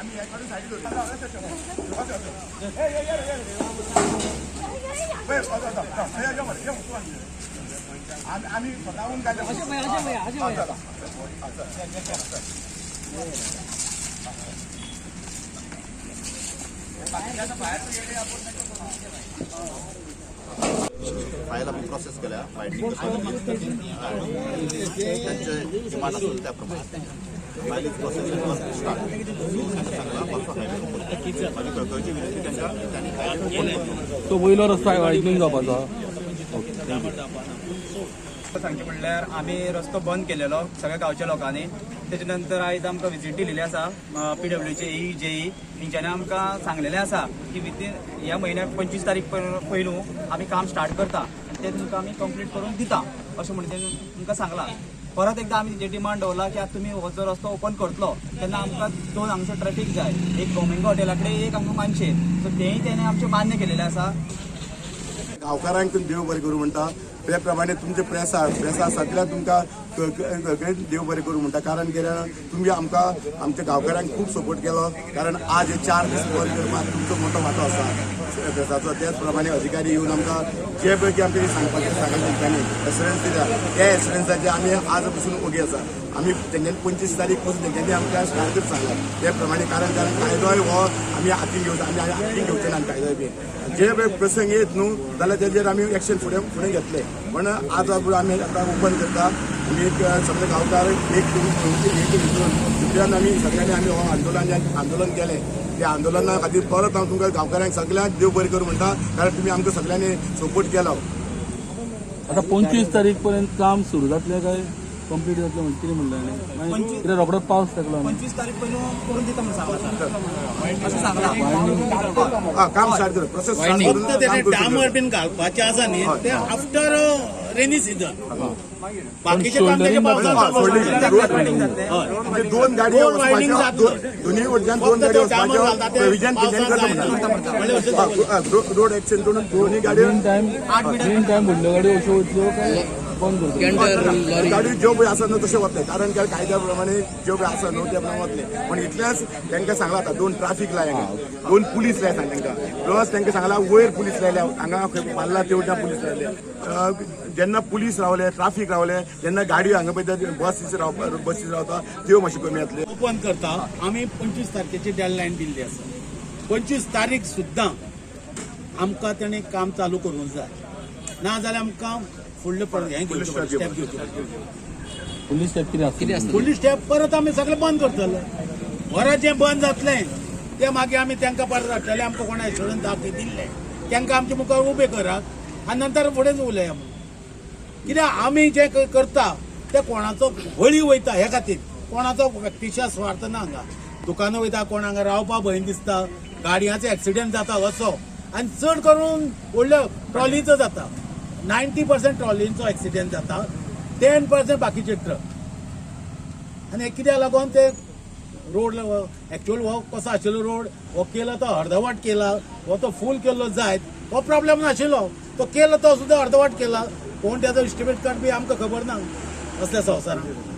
आम्ही स्वतःहून काय फाईल आपण प्रोसेस केल्या फाईटिंग त्यांचे डिमांड असेल त्याप्रमाणे फाईल प्रोसेस स्टार्ट तो वयलो रस्तो वायडनींग जावपाचो सांगचे म्हणल्यार आमी रस्तो बंद केलेलो सगळ्या गांवच्या लोकांनी. तेजे नंतर आयज आमकां विजीट दिलेली आसा PWचे EE JE तेंच्यांनी आमकां सांगलेलें आसा की विथीन ह्या म्हयन्याक 25 तारीख पयलू आमी काम स्टार्ट करता ते तुमकां आमी कंप्लीट करून दिता अशें म्हणून तेणी तुमकां सांगलां. परत एकदा आमी तेजे डिमांड दवरला की आतां तुमी हो जो रस्तो ओपन करतलो तेन्ना आमकां 2 हांगसर ट्रॅफिक जाय, एक गोमिंगा हॉटेला कडेन एक आमकां मानशेर. सो तेंय तेणें आमचें मान्य केलेलें आसा. गांवकारांक देव बरें करूं म्हणटा ते प्रमाणे तुमचे प्रेस सगळ्या तुमकां देव बरें करूं म्हणटा. कारण कित्याक तुमी आमकां आमच्या गांवकारांक खूब सपोर्ट केलो. कारण आज हे 4 दीस बंद करपाक तुमचो मोठो वांटो आसा प्रेसाचो. त्याच प्रमाणे अधिकारी येवन आमकां जे पैकी आमचे सांगपाचें सांगलें तेंच्यांनी एसुरन्स दिला त्या एसुरन्साचे आमी आज पसून ओगी आसा. आमी तेंच्यांनी 25 तारीख पसून तेंच्यांनी आमकां स्टार्ट सांगला त्या प्रमाणे. कारण कायदोय हो आमी हातीन घेवचो आमी हातीन घेवचे ना कायदोय बी. जे प्रसंग येत न्हू जाल्यार तेजेर आमी एक्शन फुडें घेतले. पण आज आमी आतां ओपन करता आमी सगळे गांवकार एक दुसऱ्यान आमी सगळ्यांनी आमी हो आंदोलन केलें. त्या आंदोलना खातीर परत हांव तुमकां गांवकारांक सगळ्यांक देव बरें करूं म्हणटा. कारण तुमी आमकां सगळ्यांनी सपोर्ट केलो. आता 25 तारीख पर्यंत काम सुरू जातलें काय कंप्लीट जातलें म्हणून कितें म्हणलें कित्याक रोखडोच पावस लागलो. 25 तारीख पयलू करून दिता म्हणून सांगला. काम स्टार्ट कर प्रोसेस डामर बीन घालपाचें आसा न्ही ते आफ्टर रेनी सिजन. बाकीचे काम तेजे पावसांत दोन गाडी दोन्ही वटच्यान 2 गाडी प्रोविजन रोड एक्सिडेंट दोन्ही गाडी ग्रीन टायम व्हडल्यो गाडी अश्यो वयतल्यो काय बंद करतल्यो गाडी ज्यो पळय आसा न्हू तशें वतले. कारण कायद्या प्रमाणे ज्यो पळय आसा न्हू ते प्रमाणे वतले. पण इतलेंच तांकां सांगला आतां 2 ट्राफीक लाय हांगा 2 पुलीस लाय सांग तांकां. प्लस तांकां सांगला वयर पुलीस लायल्या हांगा पाल्ला तेवटा पुलीस लायले. जेन्ना पुलीस रावले ट्राफीक रावले जेन्ना गाडयो हांगा पळय बसीस रावता त्यो मातशे कमी जातले. ओपन करता आमी 25 तारखेची डेडलायन दिल्ली आसा. 25 तारीख सुद्दां आमकां तेणें काम चालू करूंक जाय. ना जाल्यार आमकां फुडले स्टेप घेवचे पुलीस स्टेप कितें फुडली स्टेप परत आमी सगळें बंद करतले. वरां जें बंद जातलें ते मागीर आमी तांकां परत हाडटले. आमकां कोणा एश्युरन्स दाखय दिल्ले तांकां आमचे मुखार उबे करात आनी नंतर फुडेंच उलया. कित्याक आमी जें करता ते कोणाचो बळी वयता हे खातीर कोणाचो व्यक्तिशा स्वार्थ ना. हांगा दुकानां वयता कोण हांगा रावपा भंय दिसता गाडयांचो एक्सिडेंट जाता असो. आनी चड करून व्हडल्यो ट्रॉलीचो जाता. 90% ट्रॉलींचो एक्सिडेंट जाता 10% बाकीचे ट्रक. आनी कित्याक लागून ते रोड एक्चुअल हो कसो आशिल्लो रोड हो केला तो अर्धवट केला हो तो फूल केल्लो जायत हो प्रॉब्लेम नाशिल्लो. तो केला तो सुद्दां अर्धवट केला. कोण त्याचो एस्टिमेट काड बी आमकां खबर ना असल्या संवसारांत.